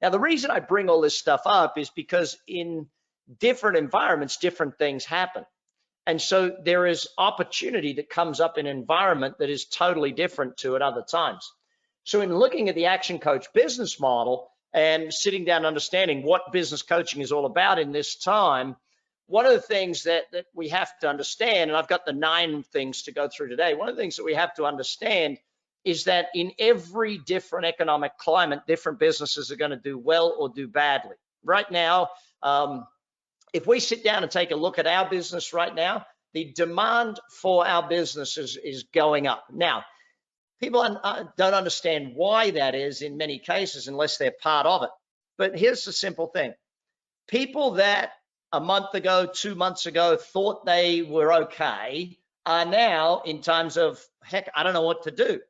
Now, the reason I bring all this stuff up is because in different environments, different things happen. And so there is opportunity that comes up in an environment that is totally different to at other times. So in looking at the Action Coach business model and sitting down and understanding what business coaching is all about in this time, one of the things that we have to understand, and I've got the 9 things to go through today, one of the things that we have to understand is that in every different economic climate, different businesses are going to do well or do badly. Right now, if we sit down and take a look at our business right now, the demand for our business is going up. Now, people don't understand why that is in many cases unless they're part of it. But here's the simple thing. People that a month ago, 2 months ago, thought they were okay are now in times of, heck, I don't know what to do.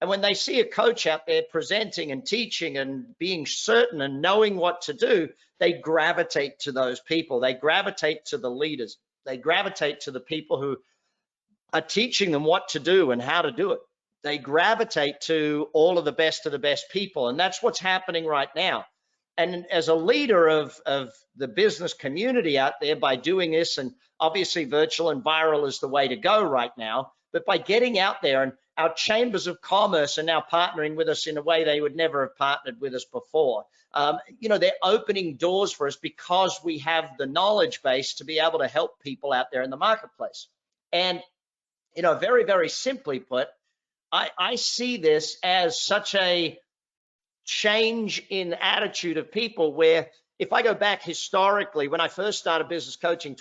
And when they see a coach out there presenting and teaching and being certain and knowing what to do, they gravitate to those people. They gravitate to the leaders. They gravitate to the people who are teaching them what to do and how to do it. They gravitate to all of the best people. And that's what's happening right now. And as a leader of the business community out there, by doing this, and obviously virtual and viral is the way to go right now, but by getting out there, and our chambers of commerce are now partnering with us in a way they would never have partnered with us before. They're opening doors for us because we have the knowledge base to be able to help people out there in the marketplace. And, very, very simply put, I see this as such a change in attitude of people, where if I go back historically, when I first started business coaching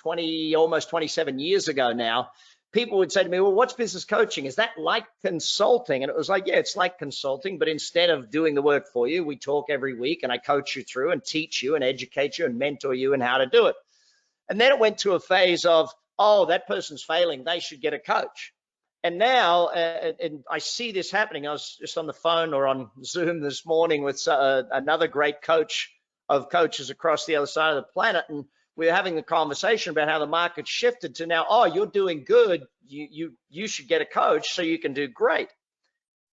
almost 27 years ago now, people would say to me, well, what's business coaching? Is that like consulting? And it was like, yeah, it's like consulting, but instead of doing the work for you, we talk every week and I coach you through and teach you and educate you and mentor you and how to do it. And then it went to a phase of, oh, that person's failing, they should get a coach. And now, and I see this happening. I was just on the phone or on Zoom this morning with another great coach of coaches across the other side of the planet, and we were having the conversation about how the market shifted to now, oh, you're doing good, you should get a coach so you can do great.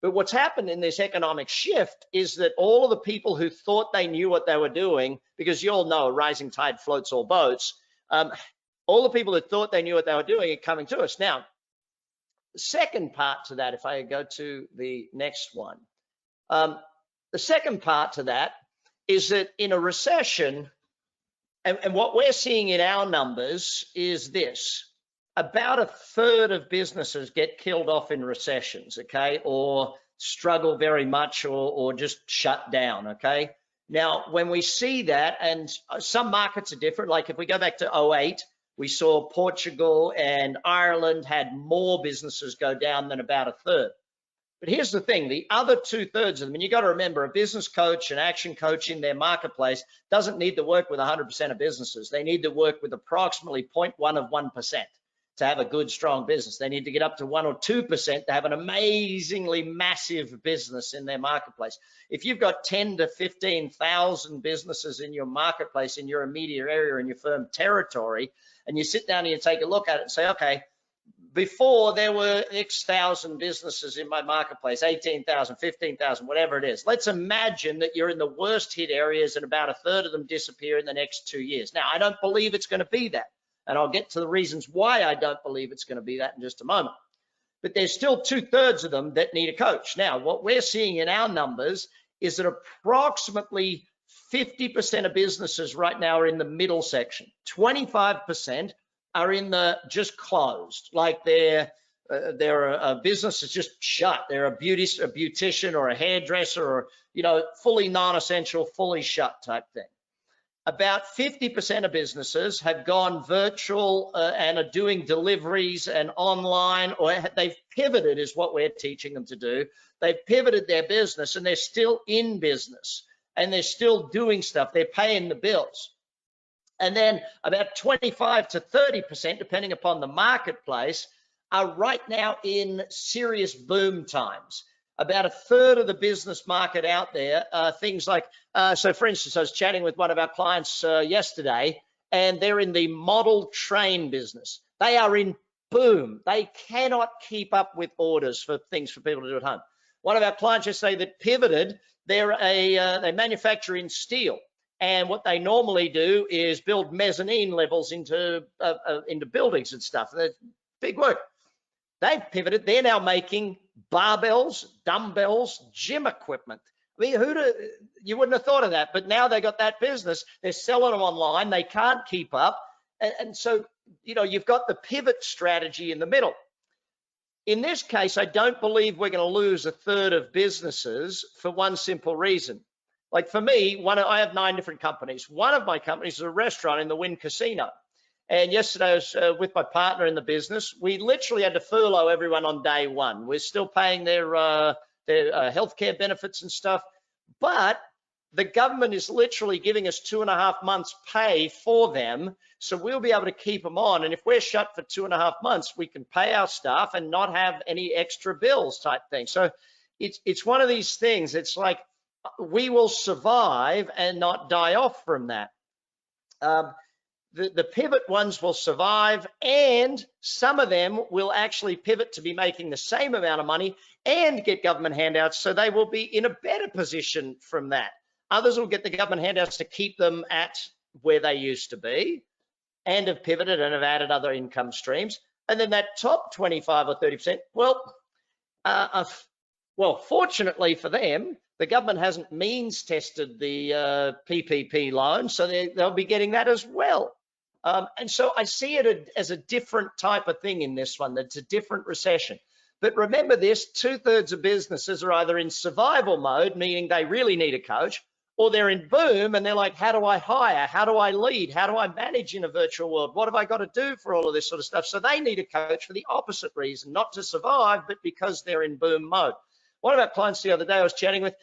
But what's happened in this economic shift is that all of the people who thought they knew what they were doing, because you all know a rising tide floats all boats, all the people that thought they knew what they were doing are coming to us. Now, the second part to that, if I go to the next one, the second part to that is that in a recession, and what we're seeing in our numbers is this: about a third of businesses get killed off in recessions, okay, or struggle very much, or just shut down, okay? Now, when we see that, and some markets are different, like if we go back to 2008, we saw Portugal and Ireland had more businesses go down than about a third. But here's the thing, the other 2/3 of them, and you got to remember, a business coach, an action coach in their marketplace doesn't need to work with 100% of businesses. They need to work with approximately 0.1 of 1% to have a good, strong business. They need to get up to 1 or 2% to have an amazingly massive business in their marketplace. If you've got 10 to 15,000 businesses in your marketplace, in your immediate area, in your firm territory, and you sit down and you take a look at it and say, okay, before there were X thousand businesses in my marketplace, 18,000, 15,000, whatever it is. Let's imagine that you're in the worst hit areas and about a third of them disappear in the next 2 years. Now, I don't believe it's going to be that. And I'll get to the reasons why I don't believe it's going to be that in just a moment. But there's still 2/3 of them that need a coach. Now, what we're seeing in our numbers is that approximately 50% of businesses right now are in the middle section. 25% are in the just closed, like their business is just shut. They're a beautician or a hairdresser, or fully non-essential, fully shut type thing. About 50% of businesses have gone virtual and are doing deliveries and online, or they've pivoted, is what we're teaching them to do. They've pivoted their business and they're still in business and they're still doing stuff. They're paying the bills. And then about 25 to 30%, depending upon the marketplace, are right now in serious boom times. About a third of the business market out there, things like, so for instance, I was chatting with one of our clients yesterday, and they're in the model train business. They are in boom. They cannot keep up with orders for things for people to do at home. One of our clients yesterday that pivoted, they manufacture in steel. And what they normally do is build mezzanine levels into buildings and stuff. That's big work. They've pivoted. They're now making barbells, dumbbells, gym equipment. I mean, you wouldn't have thought of that, but now they got that business. They're selling them online. They can't keep up. And so, you've got the pivot strategy in the middle. In this case, I don't believe we're going to lose a third of businesses for one simple reason. Like for me, I have 9 different companies. One of my companies is a restaurant in the Wynn Casino. And yesterday I was with my partner in the business. We literally had to furlough everyone on day one. We're still paying their healthcare benefits and stuff, but the government is literally giving us 2.5 months pay for them. So we'll be able to keep them on. And if we're shut for 2.5 months, we can pay our staff and not have any extra bills type thing. So it's one of these things. It's like we will survive and not die off from that. The pivot ones will survive, and some of them will actually pivot to be making the same amount of money and get government handouts, so they will be in a better position from that. Others will get the government handouts to keep them at where they used to be and have pivoted and have added other income streams. And then that top 25 or 30%, well, fortunately for them, the government hasn't means tested the PPP loan, so they'll be getting that as well. And so I see it as a different type of thing in this one. That's a different recession. But remember this, 2/3 of businesses are either in survival mode, meaning they really need a coach, or they're in boom and they're like, how do I hire? How do I lead? How do I manage in a virtual world? What have I got to do for all of this sort of stuff? So they need a coach for the opposite reason, not to survive, but because they're in boom mode. One of our clients the other day I was chatting with,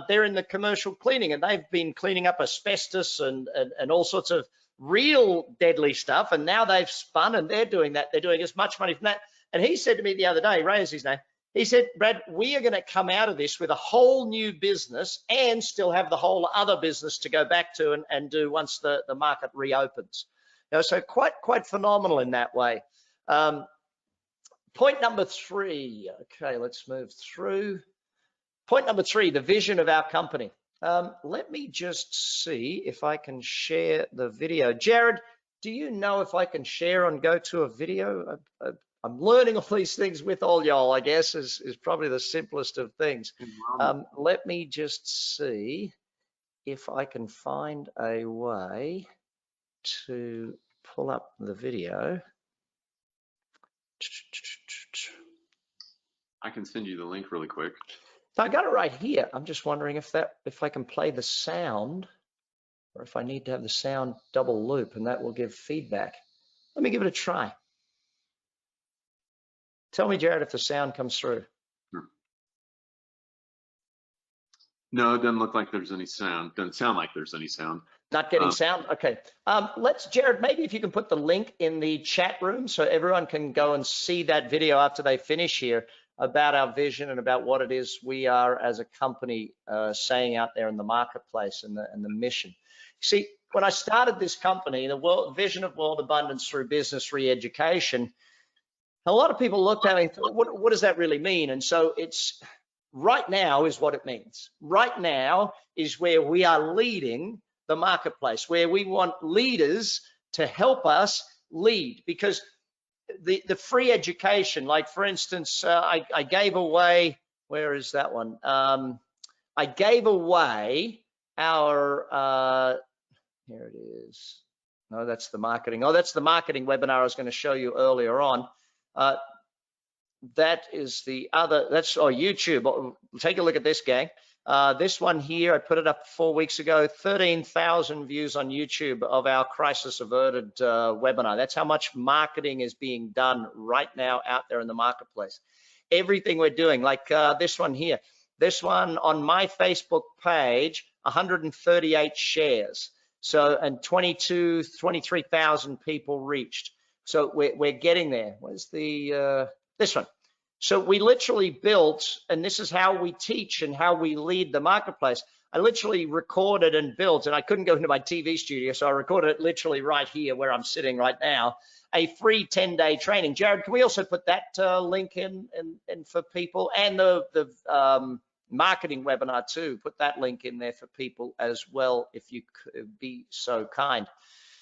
they're in the commercial cleaning and they've been cleaning up asbestos and all sorts of real deadly stuff. And now they've spun and they're doing that. They're doing as much money from that. And he said to me the other day, Ray is his name, he said, Brad, we are going to come out of this with a whole new business and still have the whole other business to go back to and do once the market reopens. So quite phenomenal in that way. Point number 3. Okay, let's move through. Point number 3, the vision of our company. Let me just see if I can share the video. Jared, do you know if I can share on go to a video? I'm learning all these things with all y'all, I guess, is probably the simplest of things. Let me just see if I can find a way to pull up the video. I can send you the link really quick. I got it right here. I'm just wondering if I can play the sound or if I need to have the sound double loop and that will give feedback. Let me give it a try. Tell me, Jared, if the sound comes through. Sure. No, it doesn't look like there's any sound. Doesn't sound like there's any sound. Not getting sound? Okay. Jared, maybe if you can put the link in the chat room so everyone can go and see that video after they finish here about our vision and about what it is we are as a company saying out there in the marketplace and the mission. See, when I started this company, the vision of world abundance through business re-education, a lot of people looked at me and thought, what does that really mean? And so it's right now is what it means. Right now is where we are leading the marketplace, where we want leaders to help us lead, because the free education, like for instance, I gave away, where is that one? I gave away our, here it is. No, that's the marketing. Oh, that's the marketing webinar I was going to show you earlier on. That is the other, that's YouTube. Take a look at this, gang. This one here, I put it up 4 weeks ago, 13,000 views on YouTube of our crisis averted webinar. That's how much marketing is being done right now out there in the marketplace. Everything we're doing, like this one here, this one on my Facebook page, 138 shares. So, and 23,000 people reached. So we're getting there. Where's the, this one? So we literally built, and this is how we teach and how we lead the marketplace, I literally recorded and built, and I couldn't go into my TV studio, so I recorded it literally right here where I'm sitting right now, a free 10-day training. Jared, can we also put that link in for people, and the marketing webinar too? Put that link in there for people as well, if you could be so kind.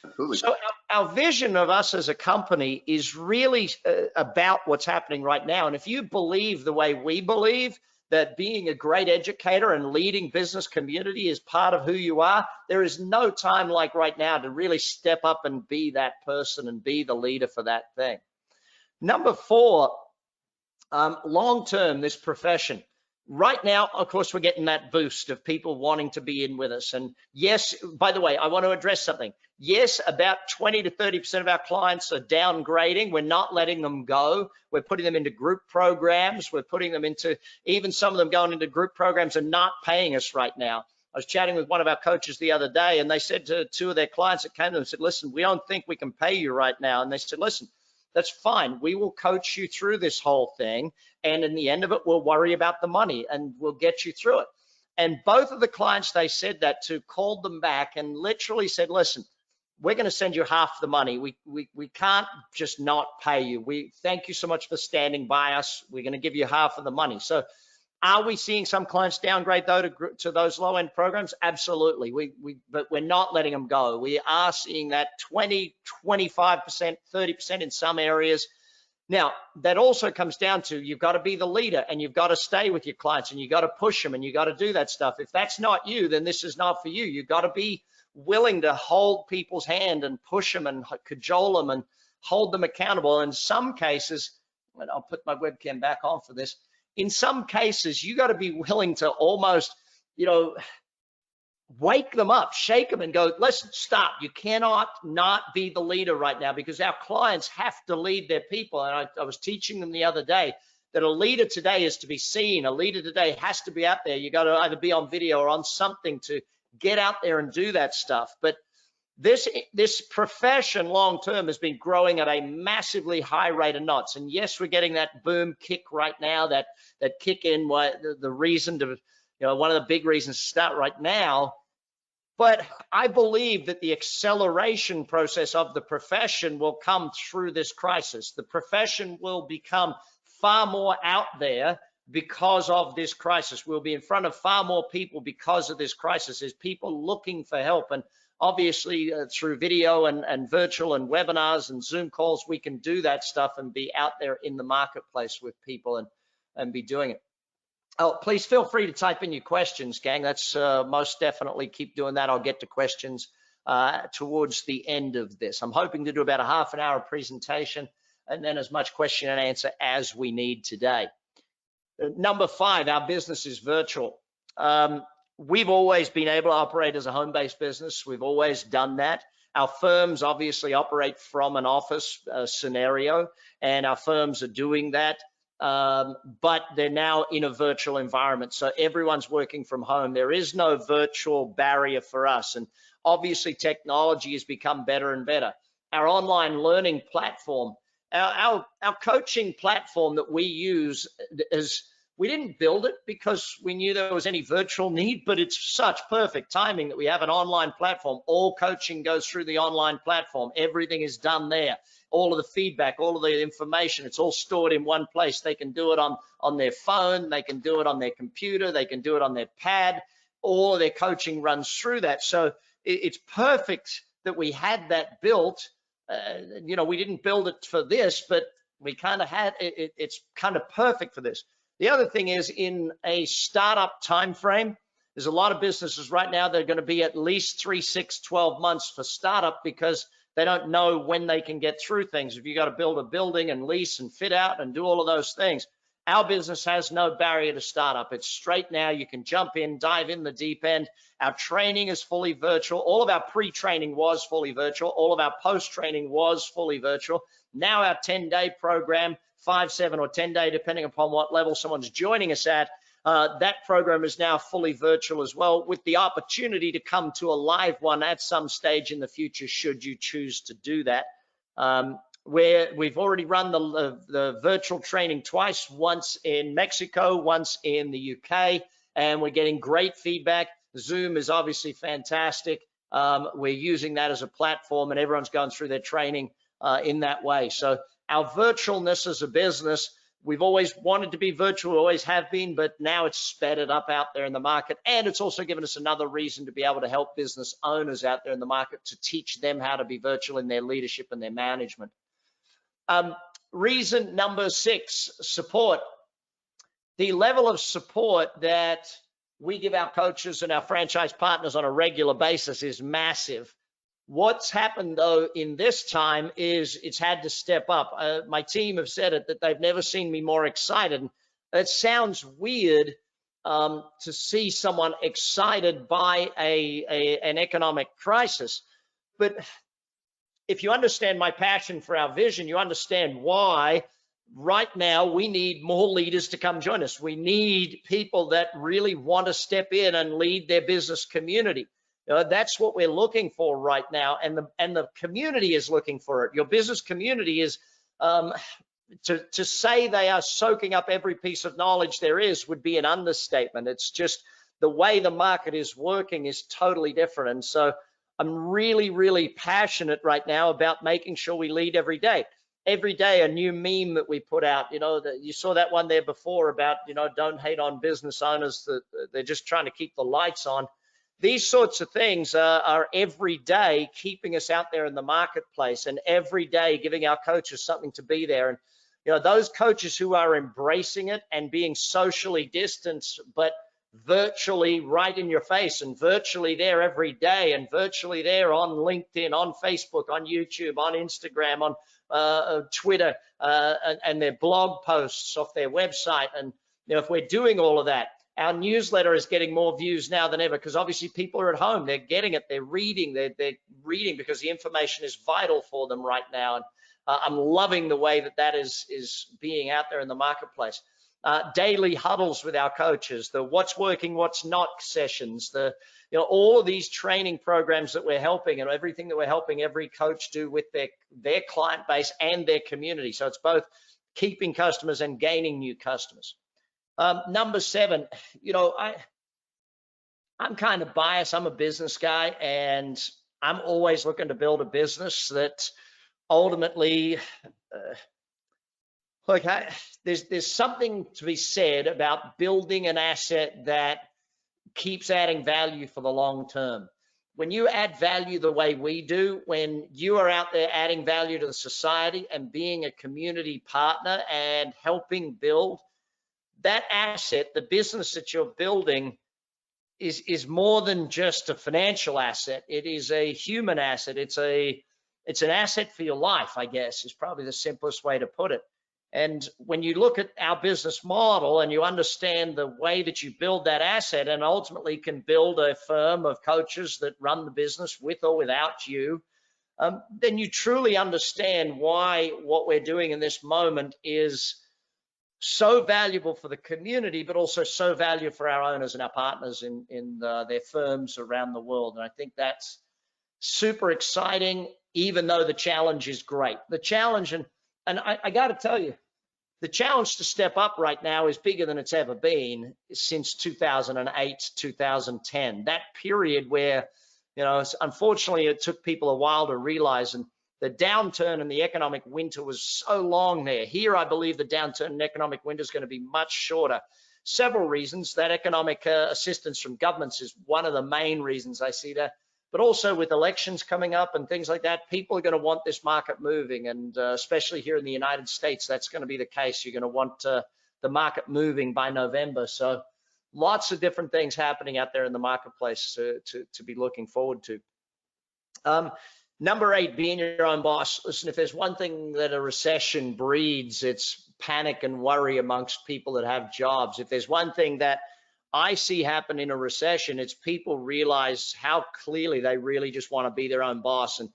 Absolutely. So our vision of us as a company is really about what's happening right now. And if you believe the way we believe, that being a great educator and leading business community is part of who you are, there is no time like right now to really step up and be that person and be the leader for that thing. Number 4, long-term, this profession. Right now, of course, we're getting that boost of people wanting to be in with us. And yes, by the way, I want to address something. Yes, about 20 to 30% of our clients are downgrading. We're not letting them go. We're putting them into group programs. We're putting them into, even some of them going into group programs and not paying us right now. I was chatting with one of our coaches the other day, and they said to 2 of their clients that came to them and said, listen, we don't think we can pay you right now. And they said, listen, that's fine. We will coach you through this whole thing. And in the end of it, we'll worry about the money and we'll get you through it. And both of the clients they said that to called them back and literally said, listen, we're going to send you half the money. We can't just not pay you. We thank you so much for standing by us. We're going to give you half of the money. So are we seeing some clients downgrade though to those low-end programs? Absolutely. But we're not letting them go. We are seeing that 20, 25%, 30% in some areas. Now, that also comes down to you've got to be the leader and you've got to stay with your clients and you've got to push them and you've got to do that stuff. If that's not you, then this is not for you. You've got to be willing to hold people's hand and push them and cajole them and hold them accountable. In some cases, and I'll put my webcam back on for this, in some cases, you got to be willing to almost, wake them up, shake them and go, listen, stop. You cannot not be the leader right now because our clients have to lead their people. And I was teaching them the other day that a leader today is to be seen. A leader today has to be out there. You got to either be on video or on something to get out there and do that stuff. But this profession long-term has been growing at a massively high rate of knots. And yes, we're getting that boom kick right now, that kick in, the reason to, one of the big reasons to start right now. But I believe that the acceleration process of the profession will come through this crisis. The profession will become far more out there because of this crisis. We'll be in front of far more people because of this crisis. There's people looking for help. And obviously through video and virtual and webinars and Zoom calls, we can do that stuff and be out there in the marketplace with people and be doing it. Oh, please feel free to type in your questions, gang. That's most definitely, keep doing that. I'll get to questions towards the end of this. I'm hoping to do about a half an hour presentation and then as much question and answer as we need today. Number 5, our business is virtual. We've always been able to operate as a home-based business. We've always done that. Our firms obviously operate from an office scenario, and our firms are doing that. But they're now in a virtual environment. So everyone's working from home. There is no virtual barrier for us. And obviously technology has become better and better. Our online learning platform, our coaching platform that we use we didn't build it because we knew there was any virtual need, but it's such perfect timing that we have an online platform. All coaching goes through the online platform. Everything is done there. All of the feedback, all of the information, it's all stored in one place. They can do it on their phone. They can do it on their computer. They can do it on their pad. All of their coaching runs through that. So it's perfect that we had that built. We didn't build it for this, but we kind of had it. It's kind of perfect for this. The other thing is, in a startup time frame, there's a lot of businesses right now that are going to be at least 3, 6, 12 months for startup because they don't know when they can get through things. If you got to build a building and lease and fit out and do all of those things, our business has no barrier to startup. It's straight now. You can jump in, dive in the deep end. Our training is fully virtual. All of our pre-training was fully virtual. All of our post-training was fully virtual. Now our 10-day program, 5, 7, or 10-day, depending upon what level someone's joining us at, that program is now fully virtual as well, with the opportunity to come to a live one at some stage in the future should you choose to do that. Where we've already run the virtual training twice, once in Mexico, once in the UK, and we're getting great feedback. Zoom is obviously fantastic. We're using that as a platform, and everyone's going through their training in that way. So our virtualness as a business, we've always wanted to be virtual, always have been, but now it's sped it up out there in the market. And it's also given us another reason to be able to help business owners out there in the market to teach them how to be virtual in their leadership and their management. Reason number 6, support. The level of support that we give our coaches and our franchise partners on a regular basis is massive. What's happened though in this time is it's had to step up. My team have said it, that they've never seen me more excited. It sounds weird to see someone excited by an economic crisis, but if you understand my passion for our vision, you understand why right now we need more leaders to come join us. We need people that really want to step in and lead their business community. That's what we're looking for right now, and the community is looking for it. Your business community is, to say they are soaking up every piece of knowledge there is would be an understatement. It's just the way the market is working is totally different. And so I'm really, really passionate right now about making sure we lead every day. Every day, a new meme that we put out, you saw that one there before about, don't hate on business owners, that they're just trying to keep the lights on. These sorts of things are every day keeping us out there in the marketplace, and every day giving our coaches something to be there. And those coaches who are embracing it and being socially distanced, but virtually right in your face, and virtually there every day, and virtually there on LinkedIn, on Facebook, on YouTube, on Instagram, on Twitter, and their blog posts off their website. And if we're doing all of that, our newsletter is getting more views now than ever, because obviously people are at home, they're getting it, they're reading because the information is vital for them right now. And I'm loving the way that is being out there in the marketplace. Daily huddles with our coaches, the what's working, what's not sessions, all of these training programs that we're helping, and everything that we're helping every coach do with their client base and their community. So it's both keeping customers and gaining new customers. Number 7, I'm kind of biased. I'm a business guy, and I'm always looking to build a business that ultimately, there's something to be said about building an asset that keeps adding value for the long term. When you add value the way we do, when you are out there adding value to the society and being a community partner and helping build that asset, the business that you're building is more than just a financial asset. It is a human asset. It's an asset for your life, I guess, is probably the simplest way to put it. And when you look at our business model and you understand the way that you build that asset, and ultimately can build a firm of coaches that run the business with or without you, then you truly understand why what we're doing in this moment is so valuable for the community, but also so valuable for our owners and our partners in their firms around the world. And I think that's super exciting, even though the challenge is great. The challenge, and I got to tell you, the challenge to step up right now is bigger than it's ever been since 2008, 2010. That period where, unfortunately, it took people a while to realize, and the downturn in the economic winter was so long there. Here, I believe the downturn in economic winter is going to be much shorter. Several reasons. That economic assistance from governments is one of the main reasons I see that. But also with elections coming up and things like that, people are going to want this market moving. And especially here in the United States, that's going to be the case. You're going to want the market moving by November. So lots of different things happening out there in the marketplace to be looking forward to. Number 8, being your own boss. Listen, if there's one thing that a recession breeds, it's panic and worry amongst people that have jobs. If there's one thing that I see happen in a recession, it's people realize how clearly they really just want to be their own boss. And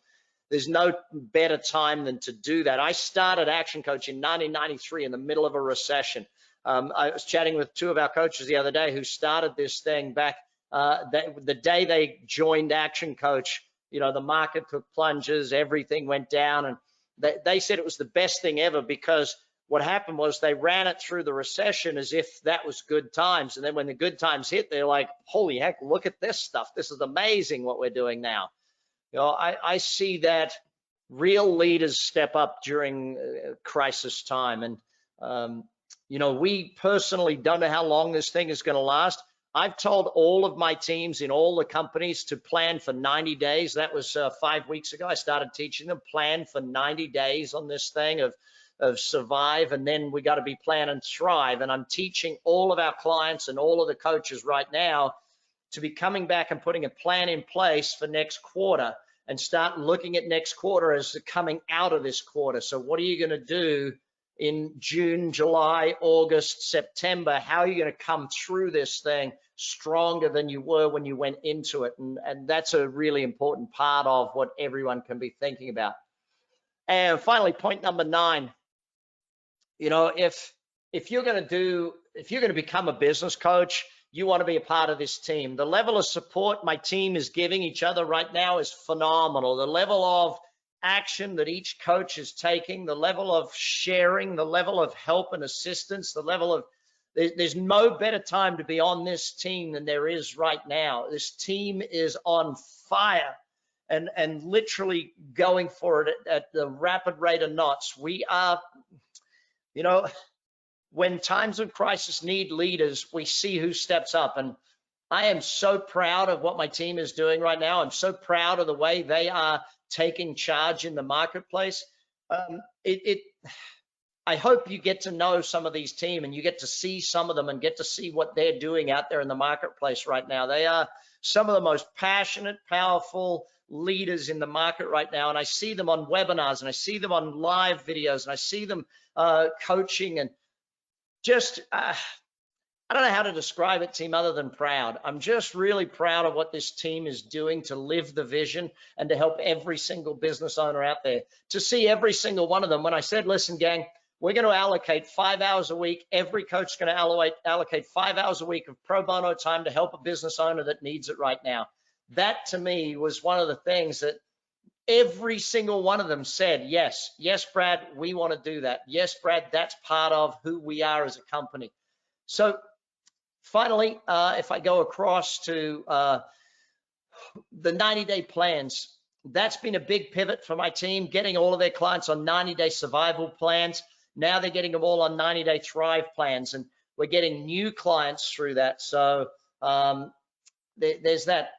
there's no better time than to do that. I started ActionCOACH in 1993 in the middle of a recession. I was chatting with 2 of our coaches the other day who started this thing back the day they joined ActionCOACH. The market took plunges, everything went down, and they said it was the best thing ever, because what happened was they ran it through the recession as if that was good times. And then when the good times hit, they're like, holy heck, look at this stuff. This is amazing what we're doing now. You know, I see that real leaders step up during crisis time. And, you know, we personally don't know how long this thing is going to last. I've told all of my teams in all the companies to plan for 90 days. That was 5 weeks ago. I started teaching them, plan for 90 days on this thing of survive, and then we got to be plan and thrive. And I'm teaching all of our clients and all of the coaches right now to be coming back and putting a plan in place for next quarter and start looking at next quarter as coming out of this quarter. So what are you going to do in June, July, August, September? How are you going to come through this thing stronger than you were when you went into it? And that's a really important part of what everyone can be thinking about. And finally, point number 9, you know, if you're going to become a business coach, you want to be a part of this team. The level of support my team is giving each other right now is phenomenal. The level of action that each coach is taking, the level of sharing, the level of help and assistance, the level of, there's no better time to be on this team than there is right now. This team is on fire and literally going for it at the rapid rate of knots. We are, you know, when times of crisis need leaders, we see who steps up. And I am so proud of what my team is doing right now. I'm so proud of the way they are taking charge in the marketplace. I hope you get to know some of these teams and you get to see some of them and get to see what they're doing out there in the marketplace right now. They are some of the most passionate, powerful leaders in the market right now. And I see them on webinars and I see them on live videos and I see them coaching, and just, I don't know how to describe it, team, other than proud. I'm just really proud of what this team is doing to live the vision and to help every single business owner out there, to see every single one of them. When I said, listen, gang, we're going to allocate 5 hours a week. Every coach is going to allocate 5 hours a week of pro bono time to help a business owner that needs it right now. That to me was one of the things that every single one of them said, yes, yes, Brad, we want to do that. Yes, Brad, that's part of who we are as a company. So finally, if I go across to the 90-day plans, that's been a big pivot for my team, getting all of their clients on 90-day survival plans. Now they're getting them all on 90-day thrive plans, and we're getting new clients through that. So there's that.